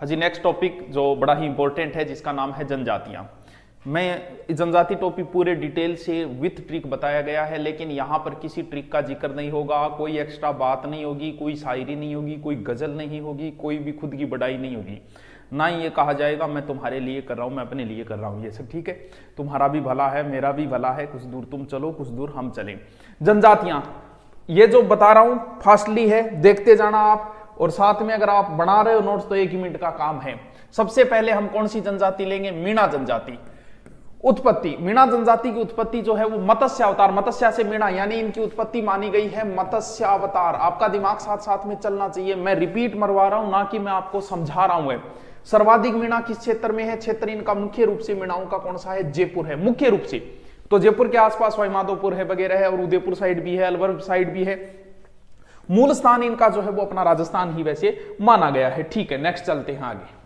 हाँ जी, next topic जो बड़ा ही इंपॉर्टेंट है जिसका नाम है जनजातियां। मैं जनजाति टॉपिक पूरे डिटेल से विथ ट्रिक बताया गया है, लेकिन यहाँ पर किसी ट्रिक का जिक्र नहीं होगा, कोई एक्स्ट्रा बात नहीं होगी, कोई शायरी नहीं होगी, कोई गजल नहीं होगी, कोई भी खुद की बढ़ाई नहीं होगी। ना ही ये कहा जाएगा मैं तुम्हारे लिए कर रहा हूँ, मैं अपने लिए कर रहा हूँ, ये सब ठीक है। तुम्हारा भी भला है, मेरा भी भला है, कुछ दूर तुम चलो, कुछ दूर हम चलें। जनजातियां, ये जो बता रहा हूँ फास्टली है, देखते जाना आप, और साथ में अगर आप बना रहे हो नोट्स तो 1 ही मिनट का काम है। सबसे पहले हम कौन सी जनजाति लेंगे? मीणा जनजाति। उत्पत्ति, मीणा जनजाति की उत्पत्ति जो है वो मत्स्य अवतार, मत्स्य से मीणा, यानी इनकी उत्पत्ति मानी गई है मत्स्य अवतार। आपका दिमाग साथ साथ में चलना चाहिए, मैं रिपीट मरवा रहा हूं, ना कि मैं आपको समझा रहा हूं। सर्वाधिक मीणा किस क्षेत्र में है? क्षेत्र इनका मुख्य रूप से मीणाओं का कौन सा है? जयपुर है, मुख्य रूप से। तो जयपुर के आसपास माधोपुर है वगैरह है, और उदयपुर साइड भी है, अलवर साइड भी है। मूल स्थान इनका जो है वो अपना राजस्थान ही वैसे माना गया है। ठीक है, नेक्स्ट चलते हैं आगे।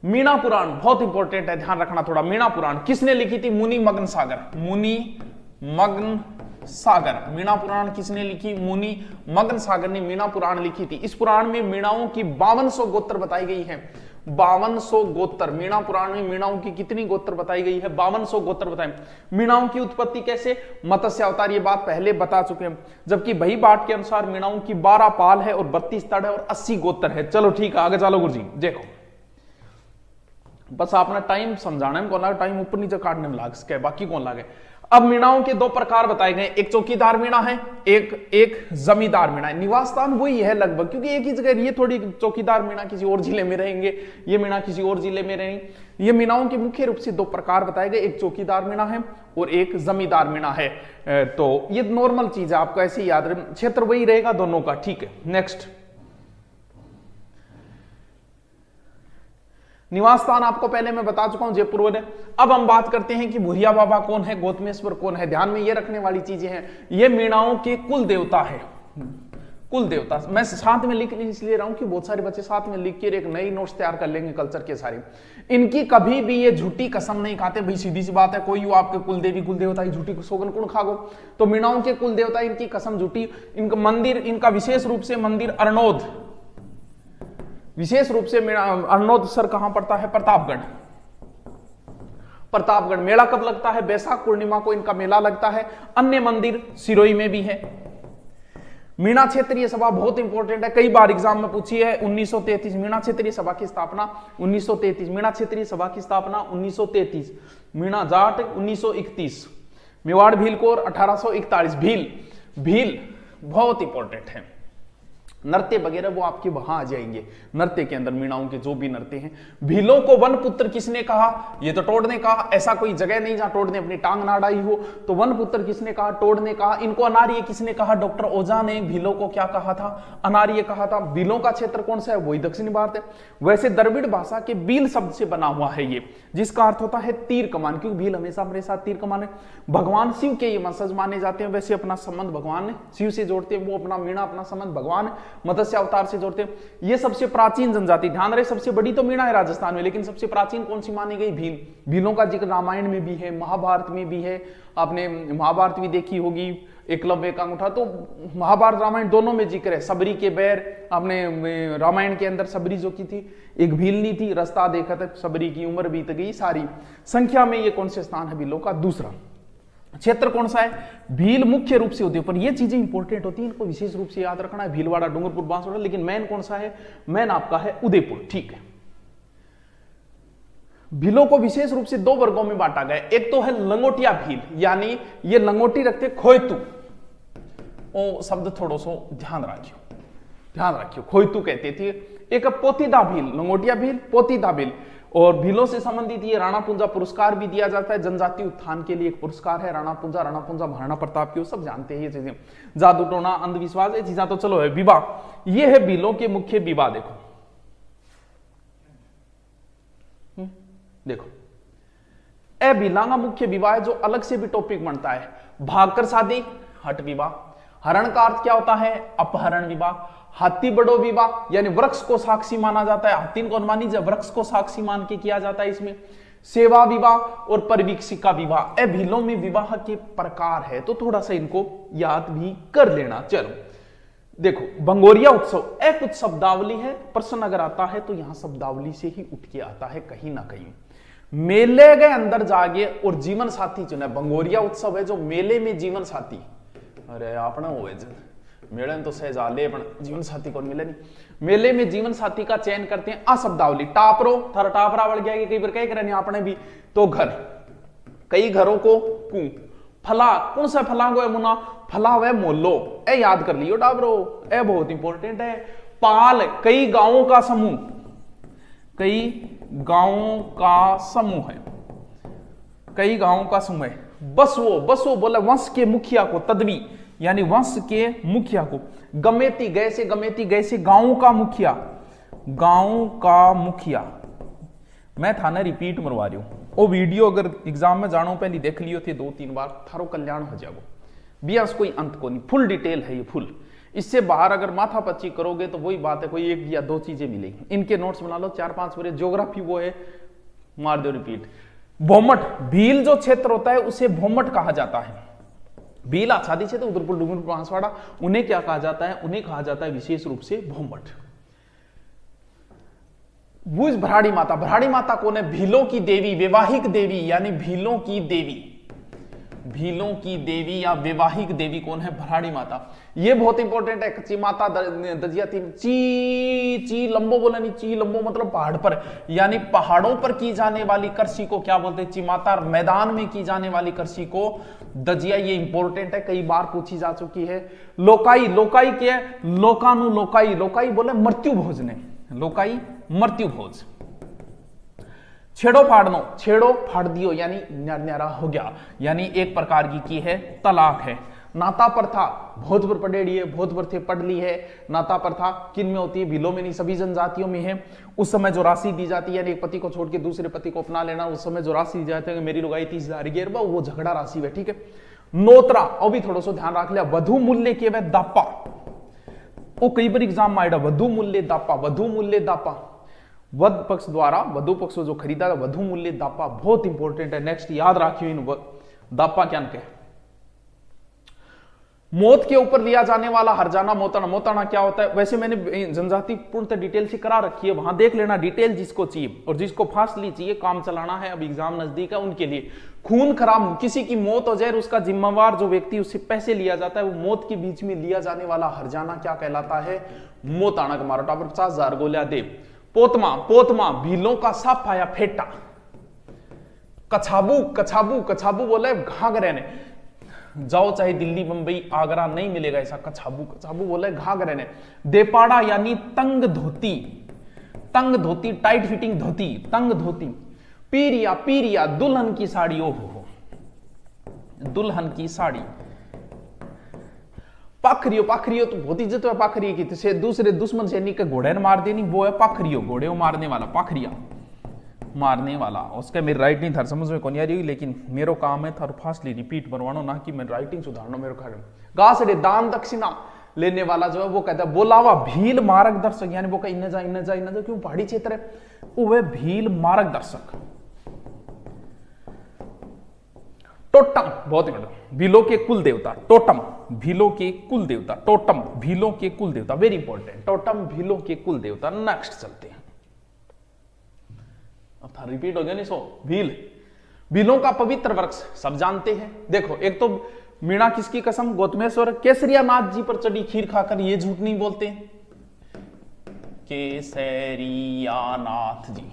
मीणा पुराण बहुत इंपॉर्टेंट है, ध्यान रखना थोड़ा। मीणा पुराण किसने लिखी थी? मुनि मग्न सागर। मुनि मग्न सागर, मीणा पुराण किसने लिखी? मुनि मग्न सागर ने मीणा पुराण लिखी थी। इस पुराण में मीणाओं की 5200 गोत्र बताई गई है। 5200 गोत्र, मीणा पुराण में मीणाओं की कितनी गोत्र बताई गई है? 5200 गोत्र बताए। मीणाओं की उत्पत्ति कैसे? मत्स्य अवतार, ये बात पहले बता चुके हैं। जबकि वही बाट के अनुसार मीणाओं की 12 पाल है और 32 तड़ है और 80 गोत्र है। चलो ठीक है, आगे चलो गुरुजी। देखो बस आपने टाइम समझाना है, कौन लागे टाइम ऊपर नीचे काटने में लाग सके, बाकी कौन लागे। अब मीणाओं के 2 प्रकार बताए गए, एक चौकीदार मीणा है, एक जमींदार मीणा है। निवास स्थान वही है लगभग, क्योंकि एक ही जगह। ये थोड़ी चौकीदार मीणा किसी और जिले में रहेंगे, ये मीणा किसी और जिले में रहेंगे। ये मीणाओं के मुख्य रूप से 2 प्रकार बताए गए, एक चौकीदार मीणा है और एक जमींदार मीणा है। तो ये नॉर्मल चीज है, आपको ऐसे ही याद रहे, क्षेत्र वही रहेगा दोनों का। ठीक है, नेक्स्ट। निवास स्थान आपको पहले मैं बता चुका हूं, जयपुर में। अब हम बात करते हैं कि भुरिया बाबा कौन है, गौतमेश्वर कौन है। ध्यान में ये रखने वाली चीजें हैं, ये मीणाओं के कुल देवता है। कुल देवता मैं साथ में लिख इसलिए रहा हूं कि बहुत सारे बच्चे साथ में लिख के एक नई नोट्स तैयार कर लेंगे कल्चर के सारे। इनकी कभी भी ये झूठी कसम नहीं खाते भाई, सीधी सी बात है। कोई आपके कुलदेवी कुलदेवता की झूठी सौगन कौन खागो? तो मीणाओं के कुल देवता, इनकी कसम झूठी। इनका मंदिर, इनका विशेष रूप से मंदिर अरनोद, विशेष रूप से अरनोद सर कहां पड़ता है? प्रतापगढ़। प्रतापगढ़। मेला कब लगता है? बैसाख पूर्णिमा को इनका मेला लगता है। अन्य मंदिर सिरोही में भी है। मीणा क्षेत्रीय सभा बहुत इंपॉर्टेंट है, कई बार एग्जाम में पूछी है। 1933 मीणा क्षेत्रीय सभा की स्थापना 1933, मीणा क्षेत्रीय सभा की स्थापना 1933, मीणा जाट 1931, मेवाड़ भीलकोर 1841। भील बहुत इंपॉर्टेंट है। नृत्य वगैरह वो आपके वहां आ जाएंगे। नृत्य के अंदर मीणाओं के जो भी नृत्य हैं। भीलों को वन पुत्र किसने कहा? ये तो टोड ने कहा। ऐसा कोई जगह नहीं जहां टोड ने अपनी टांग ना अड़ाई हो। तो वन पुत्र किसने कहा? टोड ने कहा। इनको अनार्य किसने कहा? डॉक्टर ओझा ने भीलों को क्या कहा था? अनार्य कहा था। भीलों का क्षेत्र कौन सा है? वही दक्षिणी भारत है। वैसे द्रविड़ भाषा के बील शब्द से बना हुआ है ये, जिसका अर्थ होता है तीर कमान, क्योंकि भील हमेशा मेरे साथ तीर कमान है। भगवान शिव के ये वंशज माने जाते हैं। वैसे अपना संबंध भगवान शिव से जोड़ते हैं, वो अपना मीणा अपना संबंध भगवान मत्स्य अवतार से जोड़ते हैं। ये सबसे प्राचीन जनजाति, ध्यान रहे, सबसे बड़ी तो मीणा है राजस्थान में, लेकिन सबसे प्राचीन कौन सी मानी गई? भील। भीलों का जिक्र रामायण में भी है, महाभारत में भी है। आपने महाभारत भी देखी होगी, एकलव्य का अंगूठा। तो महाभारत रामायण दोनों में जिक्र है। सबरी के बैर, आपने रामायण के अंदर सबरी जो की थी एक भीलनी थी, रास्ता देखा था, सबरी की उम्र बीत गई सारी। संख्या में ये कौन से स्थान है भीलों का? दूसरा। क्षेत्र कौन सा है? भील मुख्य रूप से उदयपुर। ये चीजें इंपॉर्टेंट होती हैं, इनको विशेष रूप से याद रखना है। भीलवाड़ा, डूंगरपुर, बांसवाड़ा, लेकिन मैन कौन सा है? मैन आपका है उदयपुर। ठीक है। भीलों को विशेष रूप से 2 वर्गों में बांटा गया। एक तो है लंगोटिया भील, यानी ये लंगोटी रखते खोयतू। ओ शब्द थोड़ा सा ध्यान रखियो, खोयतू कहते थे। एक पोतीदा भील, लंगोटिया भील, पोतीदा भील। और भीलों से संबंधित ये राणा पुंजा पुरस्कार भी दिया जाता है। जनजाति उत्थान के लिए एक पुरस्कार है राणा पुंजा महाराणा प्रताप की, सब जानते हैं ये चीजें। जादू टोना, अंधविश्वास, ये चीजें तो चलो है। विवाह, ये है भीलों के मुख्य विवाह। देखो ए भीलांगा मुख्य विवाह है, जो अलग से भी टॉपिक बनता है। भागकर शादी, हट विवाह। हरण का अर्थ क्या होता है? अपहरण विवाह। हाथी बड़ो विवाह, यानी वृक्ष को साक्षी माना जाता है। हाथी को मानी जाए, वृक्ष को साक्षी मान के किया जाता है इसमें। सेवा विवाह और परिवीक्षिका विवाह। भीलों में विवाह के प्रकार है, तो थोड़ा सा इनको याद भी कर लेना। चलो देखो भंगोरिया उत्सव एक कुछ शब्दावली है, प्रश्न अगर आता है तो यहां शब्दावली से ही उठ के आता है कहीं ना कहीं। मेले के अंदर जागे और जीवन साथी चुने। भंगोरिया उत्सव है जो मेले में जीवन साथी, अरे आपने हो मेले में तो सहजाले जीवन साथी कौन मिले नहीं। मेले में जीवन साथी का चयन करते हैं अशब्दावली। टापरो थारा टापरा बढ़ गया, कई बार कह रहे आपने भी तो घर, कई घरों को कु फला, कौन सा फला को है मुना, फला हुआ मोलो, ए याद कर लियो टापरो, ए बहुत इंपॉर्टेंट है। पाल कई गांवों का समूह, कई गांवों का समूह है, कई गांवों का समूह है। बसवो, बसवो बोला वंश के मुखिया को, तदवी यानी वंश के मुखिया को। गमेती गए से गांवों का मुखिया, गांवों का मुखिया। मैं थाना रिपीट मरवा रही हूं, वो वीडियो अगर एग्जाम में जानो पहले देख लियो थे 2-3 बार, थारो कल्याण हो जाएगा। बियास कोई अंत को नहीं, फुल डिटेल है ये फुल। इससे बाहर अगर माथा पच्ची करोगे तो वही बात है, कोई 1 या 2 चीजें मिलेंगी। इनके नोट्स बना लो 4-5 बार। ज्योग्राफी वो है, मार दो रिपीट। भोमट, भील जो क्षेत्र होता है उसे भोमट कहा जाता है। भील आच्छादी क्षेत्र, उदयपुर, डूंगरपुर, बांसवाड़ा, उन्हें क्या कहा जाता है? उन्हें कहा जाता है विशेष रूप से भोमट। भुज भराड़ी माता, भराड़ी माता कौन है? भीलों की देवी, वैवाहिक देवी यानी भीलों की देवी, भीलों की देवी या वैवाहिक देवी कौन है? भराड़ी माता। ये बहुत इंपॉर्टेंट है। कच्ची माता दजिया थी, ची लंबो बोला नहीं, ची लंबो मतलब पहाड़ पर, यानी पहाड़ों पर की जाने वाली कृषि को क्या बोलते हैं? ची माता। मैदान में की जाने वाली कृषि को दजिया। ये इंपॉर्टेंट है, कई बार पूछी जा चुकी है। लोकाई, लोकाई क्या है? लोकानु लोकाई, लोकाई बोले मृत्यु भोज ने, लोकाई मृत्यु भोज। छेड़ो फाड़नो, छेड़ो फाड़ दियो यानी न्यारा हो गया, यानी एक प्रकार की है तलाक है। नाता प्रथा, भोज पर पढ़ेड़ी है, भोज पर थे पढ़ ली है। नाता प्रथा किन में होती है? भीलों में नहीं, सभी जनजातियों में है। उस समय जो राशि दी जाती है, यानी एक पति को छोड़ के दूसरे पति को अपना लेना, उस समय जो राशि दी जाती है, मेरी लुगाई 30,000 गिर, वो झगड़ा राशि है, ठीक है। नोतरा, और भी थोड़ा सा ध्यान रख लिया, वधु मूल्य के वह दापा, वो कई बार एग्जाम में आएगा, वधु मूल्य दापा, वधु मूल्य दापा। वध पक्ष द्वारा वधु पक्ष जो खरीदा, वधु मूल्य दापा बहुत इंपॉर्टेंट है। नेक्स्ट याद रखियो इन दापा क्या के। मौत के ऊपर लिया जाने वाला हरजाना, मोताना। मोताना क्या होता है? वैसे मैंने जनजाति पूर्णतः डिटेल से करा रखी है, वहां देख लेना डिटेल जिसको चाहिए। और जिसको फास्टली चाहिए, काम चलाना है, अब एग्जाम नजदीक है, उनके लिए खून खराब, किसी की मौत हो जाए, उसका जिम्मेवार जो व्यक्ति, उससे पैसे लिया जाता है, वो मौत के बीच में लिया जाने वाला हरजाना क्या कहलाता है? मोताना। का मारो टापर 50,000 गोलिया दे। पोतमा, पोतमा भीलों का साफा या फेटा। कछाबू, कछाबू, कछाबू बोले घाघरे ने, जाओ चाहे दिल्ली, मुंबई, आगरा, नहीं मिलेगा ऐसा कछाबू। कछाबू बोले घाघरे ने। देपाड़ा यानी तंग धोती, तंग धोती, टाइट फिटिंग धोती, तंग धोती। पीरिया, पीरिया दुल्हन की साड़ी, ओहो दुल्हन की साड़ी। पाखरियो, पाखरियो तो बहुत इज्जत है पाखरी की, से दूसरे दुश्मन सैनिक के घोड़े ने मार देनी, वो है पाखरियो, घोड़े मारने वाला, पाखरिया मारने वाला। उसका मेरी राइटिंग थर समझ में कौन आ रही, लेकिन मेरो काम है थर फास्टली रिपीट बनवानो, ना कि मैं राइटिंग सुधारना मेरे खड़े। गासड़े दान दक्षिणा लेने वाला जो है वो कहता है बोलावा भील मार्गदर्शक, यानी वो इन्ने जा इन्ने जा इन्ने जा, क्यों पहाड़ी क्षेत्र है, वो है भील मार्गदर्शक। टोटम बहुत इंपॉर्टेंट, भीलों के कुल देवता टोटम, भीलों के कुल देवता टोटम, भीलों के कुल देवता वेरी इंपॉर्टेंट, टोटम भीलों के कुल देवता। नेक्स्ट चलते हैं, अब था रिपीट हो गया नहीं सो। भील, भीलों का पवित्र वृक्ष सब जानते हैं। देखो एक तो मीणा किसकी कसम, गौतमेश्वर केसरिया नाथ जी पर चढ़ी खीर खाकर ये झूठ नहीं बोलते, केसरिया नाथ जी,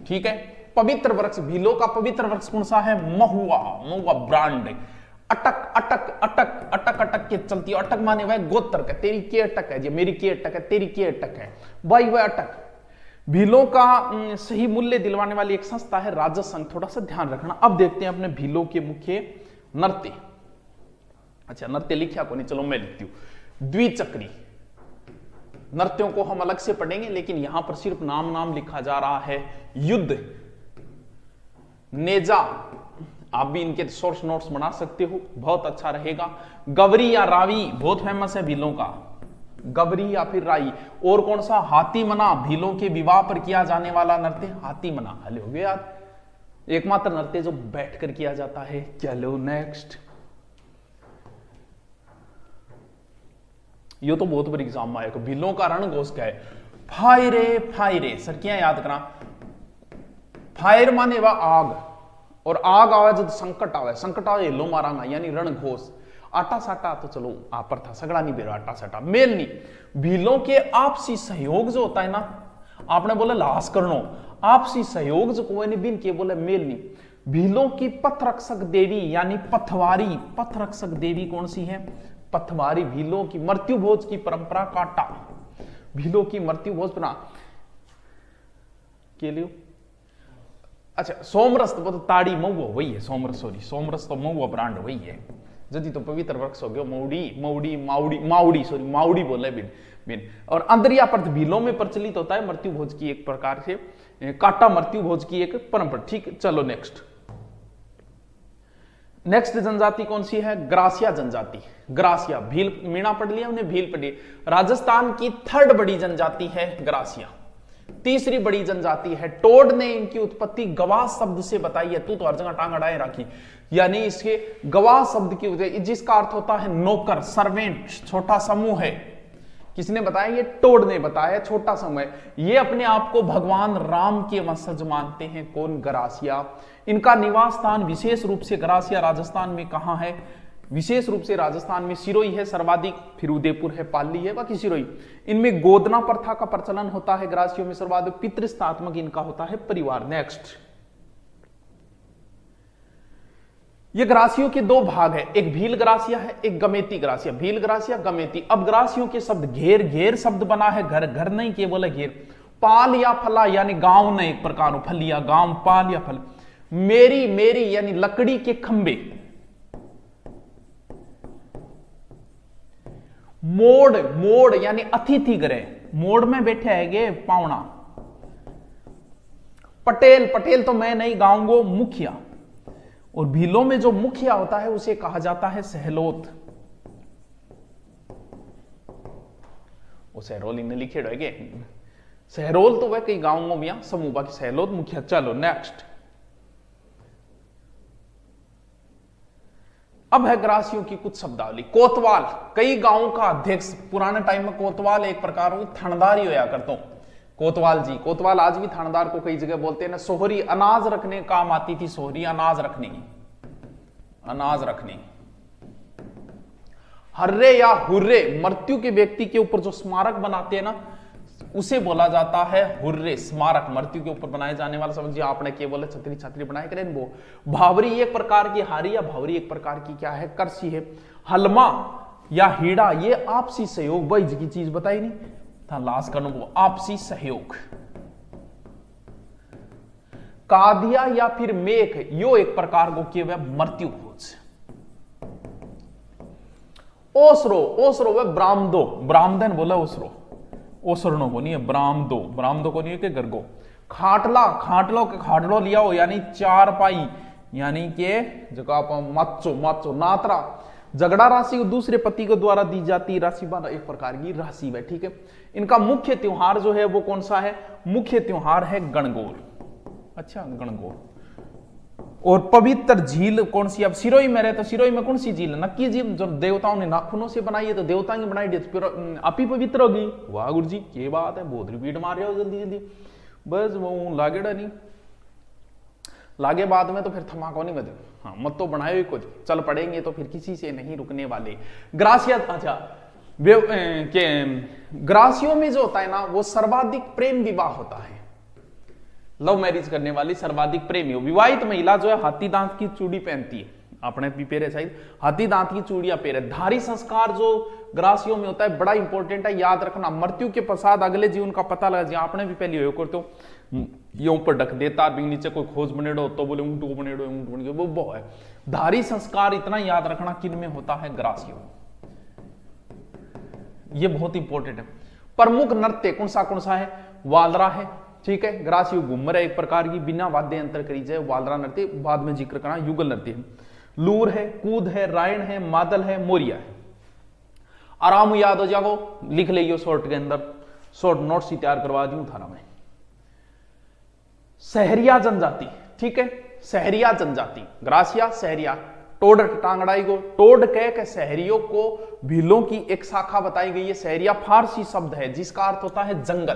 ठीक है। पवित्र वृक्ष, भीलों का पवित्र वृक्ष कौन सा है? महुआ, महुआ ब्रांड। अटक अटक अटक अटक अटक के चलती है, अटक माने वह गोत्र का, तेरी के अटक है जी, मेरी के अटक है, तेरी के अटक है भाई, वह अटक। भीलों का सही मूल्य दिलवाने वाली एक संस्था है राजसंघ, थोड़ा सा ध्यान रखना। अब देखते हैं अपने भीलों के मुख्य नृत्य। अच्छा नृत्य लिखा को नहीं, चलो मैं लिखती हूं। द्विचक्री नृत्यों को हम अलग से पढ़ेंगे, लेकिन यहां पर सिर्फ नाम नाम लिखा जा रहा है। युद्ध, नेजा, आप भी इनके सोर्स नोट्स बना सकते हो, बहुत अच्छा रहेगा। गवरी या रावी बहुत फेमस है भीलों का, गवरी या फिर राई। और कौन सा? हाथी मना, भीलों के विवाह पर किया जाने वाला नृत्य हाथी मना। हले हो गया याद, एकमात्र नृत्य जो बैठकर किया जाता है। चलो नेक्स्ट, ये तो बहुत बड़ी एग्जाम में आएगा। भीलों का रणघोष क्या है? फायरे फायरे। सर क्या याद करा? फायर माने वह आग, और आग आवे जब संकट आवे, संकट आवे लो मारांगा, यानी रणघोष। आटा साटा तो चलो आप पर था, सगड़ा नहीं बेरो आटा साटा, मेल नहीं। भीलों के आपसी सहयोग जो होता है ना, आपने बोला लाश करनो, आपसी सहयोग जो कोई नहीं बिन के बोले मेल नहीं। भीलों की पथरक्षक देवी यानी पथवारी, पथरक्षक देवी कौन सी है? पथवारी। भीलों की मृत्यु भोज की परंपरा काटा, भीलों की मृत्यु भोज बना के लिए। अच्छा सोमरस तो ताड़ी मऊआ वही है, सोमरस सॉरी, सोमरस तो मऊआ ब्रांड वही है। यदि तो पवित्र वृक्ष हो गया मौड़ी, मौड़ी माउड़ी, माउड़ी सॉरी माउड़ी बोले बिन बिन। और अंतरिया पर्थ भीलों में प्रचलित होता है मृत्यु भोज की एक प्रकार से, काटा मृत्यु भोज की एक परंपरा। ठीक, चलो नेक्स्ट। नेक्स्ट जनजाति कौन सी है? ग्रासिया जनजाति। ग्रासिया, भील मीणा पढ़ लिया उन्हें, भील पढ़ लिया। राजस्थान की थर्ड बड़ी जनजाति है ग्रासिया। तीसरी बड़ी जनजाति है टोड ने इनकी उत्पत्ति गवाह शब्द से बताई है। तू तो हर जगह टांग अड़ाए राखी, यानी इसके गवाह शब्द की, जिसका अर्थ होता है नौकर, सर्वेंट, छोटा समूह है। किसने बताया? ये टोड ने बताया, छोटा समूह है। ये अपने आप को भगवान राम के वंशज मानते हैं। कौन? ग्रासिया। इनका निवास स्थान विशेष रूप से ग्रासिया राजस्थान में कहां है? विशेष रूप से राजस्थान में सिरोही है सर्वाधिक, फिर उदयपुर है, पाली है, बाकी सिरोही। इनमें गोदना प्रथा का प्रचलन होता है ग्रासियों में सर्वाधिक। पितृस्थात्मक इनका होता है परिवार। नेक्स्ट, ये ग्रासियों के दो भाग है, एक भील ग्रासिया है, एक गमेती ग्रासिया। भील ग्रासिया, गमेती। अब ग्रासियों के शब्द घेर, घेर शब्द बना है, घर, घर नहीं के बोले घेर। पाल या फला यानी गांव ने एक प्रकार फलिया, गांव, पाल या फल। मेरी, मेरी यानी लकड़ी के खंबे। मोड़, मोड़ यानी अतिथि गृह, मोड़ में बैठे हैगे पावना। पटेल, पटेल तो मैं नहीं गाऊंगो, मुखिया। और भीलों में जो मुखिया होता है उसे कहा जाता है सहलोत। वो सहरोल इन्हें लिखे रहेगे, सहरोल तो वह कई गांवों में समूह, बाकी सहलोत मुखिया। चलो नेक्स्ट। अब है ग्रासियों की कुछ शब्दावली। कोतवाल, कई गांवों का अध्यक्ष। पुराने टाइम में कोतवाल एक प्रकार की थानेदारी होया करता हूं। कोतवाल जी, कोतवाल आज भी थानेदार को कई जगह बोलते हैं ना। सोहरी अनाज रखने काम आती थी, सोहरी अनाज रखने की, अनाज रखने। हर्रे या हुर्रे, मृत्यु के व्यक्ति के ऊपर जो स्मारक बनाते हैं ना, उसे बोला जाता है हुर्रे, स्मारक। मृत्यु के ऊपर बनाए जाने वाला, समझिए आपने क्या बोले, छतरी छतरी बनाए करें वो। भावरी एक प्रकार की हारी, या भावरी एक प्रकार की क्या है? करसी है। हलमा या हीड़ा, ये आपसी सहयोग, भाई की चीज बताई नहीं था, लाश करने को आपसी सहयोग। कादिया या फिर मेख, यो एक प्रकार को किए हुए मृत्यु भोज। ओसरो, ओसरो वह ब्राह्मदो, ब्राह्मदन बोला ओसरो, ओसरनो को नहीं है, ब्राह्मदो, ब्राह्मदो को नहीं है कि गरगो। खाटला, खाटलो के खाटलो लिया हो यानी चार पाई, यानी के जगह पर माचो, माचो। नातरा, झगड़ा राशि को दूसरे पति को द्वारा दी जाती राशि, एक प्रकार की राशि है। ठीक है, इनका मुख्य त्योहार जो है वो कौन सा है? मुख्य त्योहार है गणगौर। अच्छा, गणगौर। और पवित्र झील कौन सी? अब सिरोही में रहे तो सिरोही में कौन सी झील है? नक्की झील, जो देवताओं ने नाखूनों से बनाई है, तो देवता ने बनाई, आप ही पवित्र होगी। वाह गुरु जी, क्या बात है, बहुत रिपीट मार रहे हो जल्दी जल्दी, बस वो लागेड़ा नहीं लागे बाद में तो फिर थमाको नहीं बदल। हाँ, मत तो बनाए कुछ, चल पड़ेंगे तो फिर किसी से नहीं रुकने वाले। ग्रासिया, अच्छा ग्रासियों में जो होता है ना, वो सर्वाधिक प्रेम विवाह होता है। लव मैरिज करने वाली सर्वाधिक प्रेमी हो। विवाहित महिला जो है हाथी दांत की चूड़ी पहनती है, आपने भी पेरे शायद हाथी दांत की चूड़ियां पेरे। धारी संस्कार जो ग्रासियों में होता है बड़ा इंपॉर्टेंट है, याद रखना। मृत्यु के पश्चात अगले जीवन का पता लगा जी, आपने भी पहले हो तो ये ऊपर ढक देता, नीचे कोई खोज बनेड़ो तो बोले ऊंट बनेड़ो, ऊंट बन गए, वो है। धारी संस्कार इतना याद रखना किन में होता है? ग्रासियों। ये बहुत इंपॉर्टेंट है। प्रमुख नृत्य कौन सा है? वालरा है। ठीक है, ग्रासियो घूमर है एक प्रकार की, बिना वाद्य यंत्र करी जाए, वालरा नृत्य बाद में जिक्र करना। युगल नृत्य है, लूर है, कूद है, रायण है, मादल है, मोरिया है। आराम याद हो जाओ, लिख लियो शॉर्ट के अंदर, शॉर्ट नोट्स ही तैयार करवा दी थारा में। सहरिया जनजाति, ठीक है, सहरिया जनजाति, ग्रासिया, सहरिया, टोड टांगड़ाई को टोड कह के शहरियों को भीलों की एक शाखा बताई गई है। शहरिया फारसी शब्द है जिसका अर्थ होता है जंगल,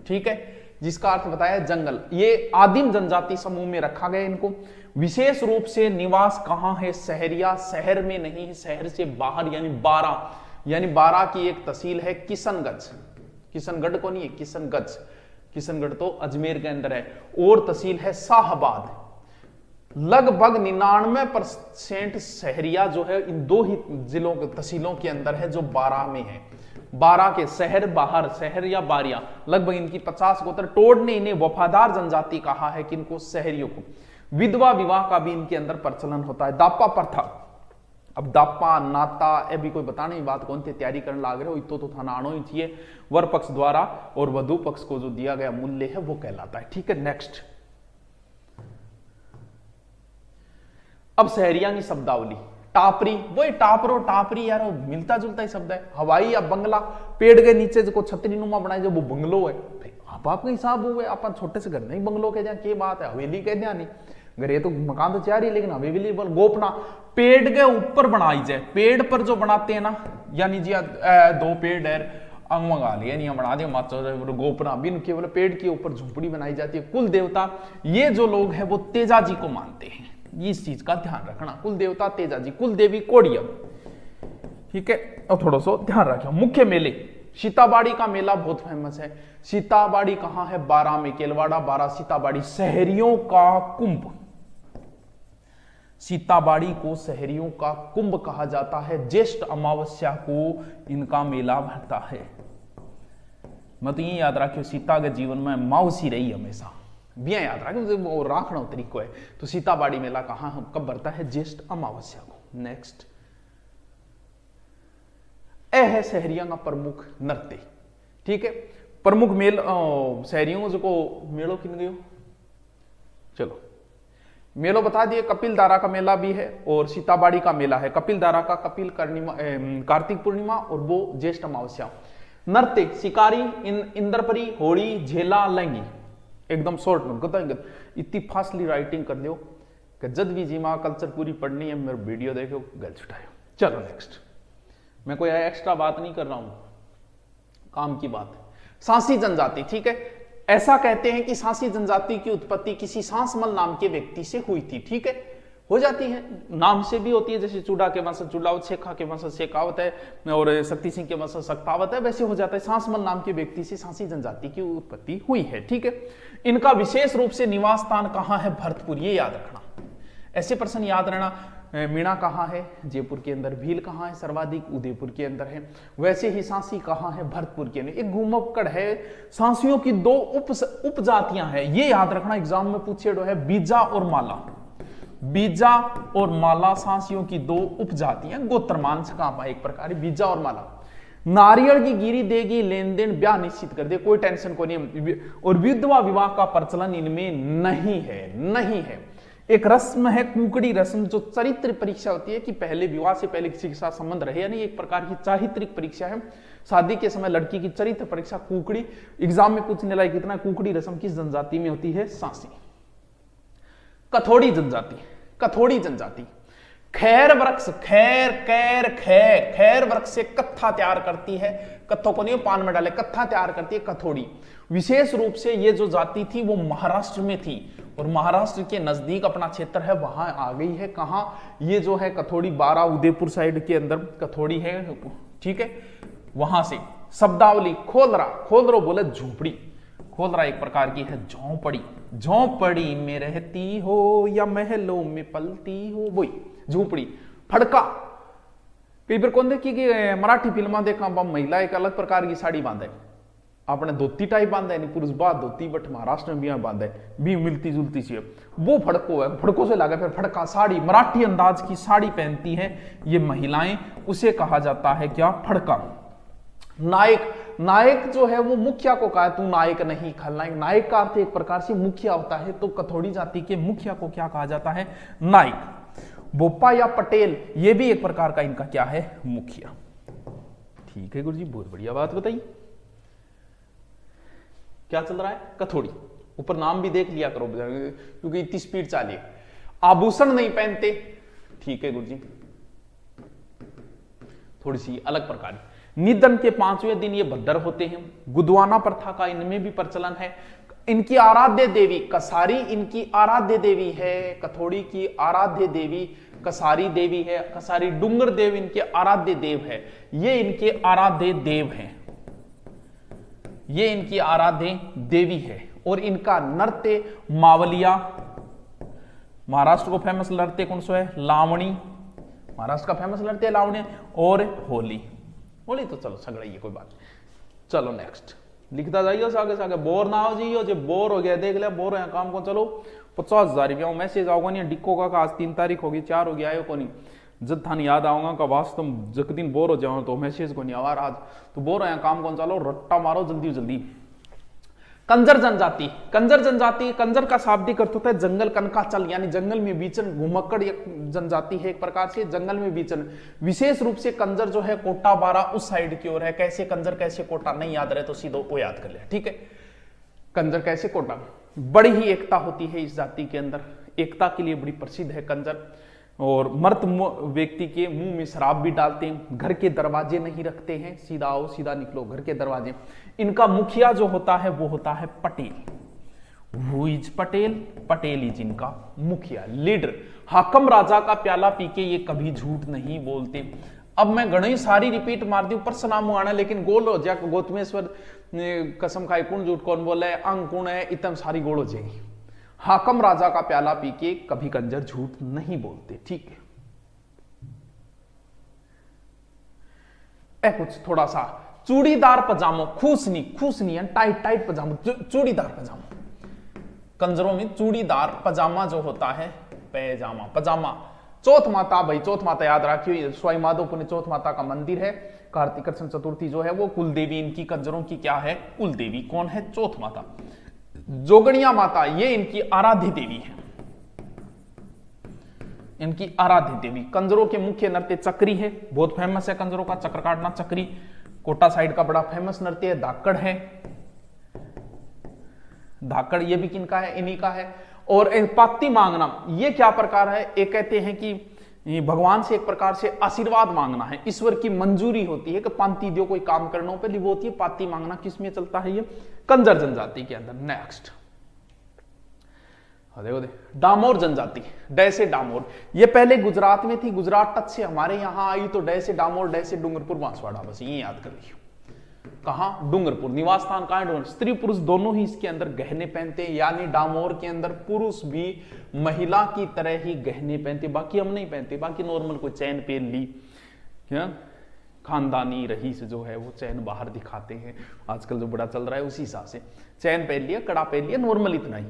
ठीक है, जिसका अर्थ बताया जंगल। ये आदिम जनजाति समूह में रखा गया इनको। विशेष रूप से निवास कहां है? शहरिया शहर में नहीं है, शहर से बाहर, यानी बारा की एक तहसील है किशनगंज, किशनगढ़ को नहीं है, किशनगंज, किशनगढ़ तो अजमेर के अंदर है, और तहसील है शाहबाद। लगभग 99% शहरिया जो है इन दो ही जिलों तहसीलों के अंदर है जो बारा में है। बारा के शहर, बाहर शहर या बारिया, लगभग इनकी 50 गोत्र। टोड ने इन्हें वफादार जनजाति कहा है, किनको? शहरियों को। विधवा विवाह का भी इनके अंदर प्रचलन होता है। दापा प्रथा, अब दापा नाता ए भी कोई बताने की बात कौन थे, तैयारी करने लाग रहे हो, इतो तो थाना आनो ही चाहिए। वर पक्ष द्वारा और वधु पक्ष को जो दिया गया मूल्य है वो कहलाता है, ठीक है। नेक्स्ट, अब शहरिया की शब्दावली। टापरी, वही टापरो टापरी यार, वो मिलता जुलता ही शब्द है। हवाई या बंगला, पेड़ के नीचे जो छतरी नुमा बनाए जो वो बंगलो है। आप हिसाब हुए अपन छोटे से घर नहीं बंगलो कह दिया, क्या बात है, हवेली कह दिया नहीं, घर ये तो मकान तो चार ही, लेकिन हवेली बोल गोपना। पेड़ के ऊपर बनाई जाए, पेड़ पर जो बनाते हैं ना, यानी जी दो पेड़ है अंग मंगा लिया नहीं बना दिया माचो गोपना, बिन केवल पेड़ के ऊपर झोपड़ी बनाई जाती है। कुल देवता ये जो लोग हैं वो तेजा जी को मानते हैं, इस चीज का ध्यान रखना। कुल देवता तेजा जी, कुल देवी कोड़ियम, ठीक है, और थोड़ा सा ध्यान रखिए। मुख्य मेले, सीताबाड़ी का मेला बहुत फेमस है। सीताबाड़ी कहां है? बारा में, केलवाड़ा बारा सीताबाड़ी। शहरियों का कुंभ, सीताबाड़ी को शहरियों का कुंभ कहा जाता है। ज्येष्ठ अमावस्या को इनका मेला भरता है। मैं तो ये याद रखियो, सीता के जीवन में मावसी रही हमेशा, भी याद रखियो, वो राखना तरीको है। तो सीताबाड़ी मेला कहां कब भरता है? ज्येष्ठ अमावस्या को। नेक्स्ट, ए है शहरियों का प्रमुख नृत्य, ठीक है। प्रमुख मेल शहरियों को मेलो किन गयो, चलो मेलो बता दिए। कपिलधारा का मेला भी है और सीताबाड़ी का मेला है। कपिलधारा का कपिल कार्तिक पूर्णिमा और वो ज्येष्ठ अमावस्या। नृत्य, शिकारी, इंद्रपरी, होड़ी, झेला, लंगी। एकदम शॉर्ट में गद इतनी फास्टली राइटिंग कर लियो कि जद भी जी मां कल्चर पूरी पढ़नी है मेरे वीडियो देखो गल छुटायो। चलो नेक्स्ट, मैं कोई एक्स्ट्रा बात नहीं कर रहा हूं, काम की बात है। सांसी जनजाति, ठीक है। ऐसा कहते हैं कि सांसी जनजाति की उत्पत्ति किसी सांसमल नाम के व्यक्ति से हुई थी, ठीक है। हो जाती है, नाम से भी होती है, जैसे चूड़ा के वंशज चूड़ावत, शेखा के वंशज शेखावत है और शक्ति सिंह के वंशज शक्तावत है, वैसे हो जाता है। सांसमल नाम के व्यक्ति से सांसी जनजाति की उत्पत्ति हुई है, ठीक है। इनका विशेष रूप से निवास स्थान कहां है? भरतपुर, ये याद रखना, ऐसे प्रश्न याद रहना। मीणा कहां है? जयपुर के अंदर। भील कहां है? सर्वाधिक उदयपुर के अंदर है। वैसे ही सांसी कहां है? भरतपुर के अंदर। एक घुमक्कड़ है, सांसियों की दो उपजातियां हैं, ये याद रखना, एग्जाम में पूछे है। बीजा और माला, बीजा और माला सांसियों की दो उपजातियां, गोत्रमांस का एक प्रकार, बीजा और माला। नारियल की गिरी देगी, लेन देन ब्याह निश्चित कर दे, कोई टेंशन को नहीं। और विधवा विवाह का प्रचलन इनमें नहीं है, नहीं है। एक रस्म है कुकड़ी रस्म, जो चरित्र परीक्षा होती है कि पहले विवाह से पहले किसी के साथ संबंध रहे या नहीं, एक प्रकार की चारित्रिक परीक्षा है। शादी के समय लड़की की चरित्र परीक्षा कुकड़ी, एग्जाम में पूछने लायक कितना। कुकड़ी रस्म किस जनजाति में होती है? सांसी। कथोड़ी जनजाति, कथोड़ी जनजाति खैर वृक्ष, खैर वृक्ष से कत्था तैयार करती है। कत्थों को नहीं पान में डाले, कत्था तैयार करती है कथोड़ी। विशेष रूप से ये जो जाति थी वो महाराष्ट्र में थी और महाराष्ट्र के नजदीक अपना क्षेत्र है वहां आ गई है। कहां? ये जो है कथोड़ी, बारा उदयपुर साइड के अंदर कथोड़ी है, ठीक है, वहां से। शब्दावली, खोलरा, खोलरो बोले झोपड़ी, खोलरा एक प्रकार की है झोंपड़ी। झोंपड़ी में रहती हो या महलों में पलती हो, वही झोपड़ी। फड़का, कई बार कौन देखी कि मराठी फिल्मा देखा, महिला एक अलग प्रकार की साड़ी बांधे, आपने धोती टाइप बांधा है, नहीं पुरुष बात धोती, बट महाराष्ट्र में भी बांधा है, भी मिलती जुलती सी है, वो फड़को है। फड़को से लगा फिर फड़का, साड़ी, मराठी अंदाज की साड़ी पहनती है ये महिलाएं, उसे कहा जाता है क्या? फड़का। नायक, नायक जो है वो मुखिया को कहा, तू नायक नहीं खलनायक। नायक का अर्थ एक प्रकार से मुखिया होता है, तो कथोड़ी जाति के मुखिया को क्या कहा जाता है? नायक। बोपा या पटेल, ये भी एक प्रकार का इनका क्या है? मुखिया। ठीक है गुरुजी, बहुत बढ़िया बात बताइए। क्या चल रहा है? कथोड़ी। ऊपर नाम भी देख लिया करो क्योंकि इतनी स्पीड चालिए। आभूषण नहीं पहनते, ठीक है गुरुजी, थोड़ी सी अलग प्रकार। निधन के 5वें दिन ये भद्दर होते हैं। गुदवाना प्रथा का इनमें भी प्रचलन है। इनकी आराध्य देवी कसारी इनकी आराध्य देवी है, कथोड़ी की आराध्य देवी कसारी देवी है, कसारी डूंगर देव इनके आराध्य देव है, ये इनके आराध्य देव हैं, ये इनकी आराध्य देवी है। और इनका नृत्य मावलिया, महाराष्ट्र को फेमस नृत्य कौन सा है, लावणी, महाराष्ट्र का फेमस नृत्य लावणी, और होली। होली तो चलो सगड़ा ही है, कोई बात नहीं। चलो नेक्स्ट लिखता जाइए आगे से आगे, बोर ना हो जाइए, जो बोर हो गया देख लिया, बोर है काम को, चलो 50,000 रुपया मैसेज आओगा नहीं डिक्को का आज 3 तारीख होगी, 4 हो गया आयो को नहीं, जब थानी याद आऊंगा का वास्तव तुम जब दिन बोर हो जाओ तो मैसेज को नहीं आवार आज तो बोर है काम कौन, चलो रट्टा मारो जल्दी जल्दी। कंजर जनजाति, कंजर जनजाति, कंजर का शाब्दिक अर्थ होता है जंगल कनकाचल, यानी जंगल में बीचन, घुमक्कड़ एक जनजाति है एक प्रकार से, जंगल में बीचन। विशेष रूप से कंजर जो है कोटा बारा उस साइड की ओर है। कैसे कंजर कैसे कोटा नहीं याद रहे तो सीधो वो याद कर ले, ठीक है। कंजर कैसे कोटा, बड़ी ही एकता होती है इस जाति के अंदर, एकता के लिए बड़ी प्रसिद्ध है कंजर। और मर्द व्यक्ति के मुंह में शराब भी डालते हैं, घर के दरवाजे नहीं रखते हैं, सीधा आओ सीधा निकलो, घर के दरवाजे। इनका मुखिया जो होता है वो होता है Patel, who is Patel, Patel is इनका मुखिया, लीडर। हाकम राजा का प्याला पी के ये कभी झूठ नहीं बोलते। अब मैं गणेश सारी रिपीट मार दी ऊपर सनाम आना, लेकिन गोल हो जा गौतमेश्वर कसम खाए कौन झूठ कौन बोला है, अंग कौन है, इतम सारी गोल हो जाएगी। हाकम राजा का प्याला पी के कभी कंजर झूठ नहीं बोलते, ठीक है। कुछ थोड़ा सा चूड़ीदार पजामो, खूसनी, खूसनी टाइट टाइट पजामो, चूड़ीदार पजामा। कंजरों में चूड़ीदार पजामा जो होता है, पैजामा पजामा। चौथ माता, भाई चौथ माता याद रखियो, सवाई माधोपुर में चौथ माता का मंदिर है। कार्तिक कृष्ण चतुर्थी जो है वो कुल देवी इनकी कंजरों की क्या है, कुल देवी कौन है, चौथ माता। जोगणिया माता ये इनकी आराध्य देवी है, इनकी आराध्य देवी। कंजरों के मुख्य नृत्य चक्री है, बहुत फेमस है कंजरों का, चक्र काटना चक्री। कोटा साइड का बड़ा फेमस नृत्य है धाकड़ है, धाकड़ ये भी किनका है, इन्हीं का है। और पाती मांगना ये क्या प्रकार है, एक कहते हैं कि भगवान से एक प्रकार से आशीर्वाद मांगना है, ईश्वर की मंजूरी होती है कि पांति दियो कोई काम करना हो, पहले वो होती है पाती मांगना। किसमें चलता है ये, कंजर जनजाति के अंदर। नेक्स्ट देखो डामोर जनजाति, डै से डामोर, ये पहले गुजरात में थी, गुजरात टच से हमारे यहां आई तो डै से डामोर, डै से डूंगरपुर बांसवाड़ा, बस ये याद कर लियो। कहां, डूंगरपुर, निवास स्थान कहां है डूंगरपुर। स्त्री पुरुष दोनों ही इसके अंदर गहने पहनते हैं, यानी डामोर के अंदर पुरुष भी महिला की तरह ही गहने पहनते, बाकी हम नहीं पहनते। बाकी नॉर्मल कोई चैन पहन ली, क्या खानदानी रईस जो है वो चैन बाहर दिखाते हैं, आजकल जो बड़ा चल रहा है उसी हिसाब से चैन पहन लिया, कड़ा पहन लिया, नॉर्मल इतना ही।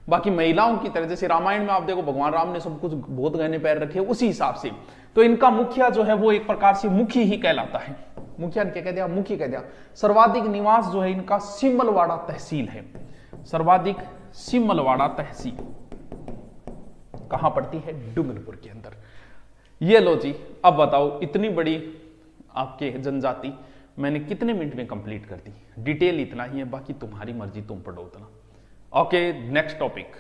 बाकी महिलाओं की तरह, जैसे रामायण में आप देखो भगवान राम ने सब कुछ बहुत गहने पैर रखे, उसी हिसाब से। तो इनका मुखिया जो है वो एक प्रकार से मुखी ही कहलाता है। मुखिया क्या कह दिया, मुखी कह दिया। सर्वाधिक निवास जो है इनका सिमलवाड़ा तहसील है, सर्वाधिक सिमलवाड़ा तहसील कहां पड़ती है, डूंगरपुर के अंदर। ये लो जी, अब बताओ इतनी बड़ी आपके जनजाति मैंने कितने मिनट में कंप्लीट कर दी। डिटेल इतना ही है, बाकी तुम्हारी मर्जी, तुम पढ़ो उतना। Okay, next topic.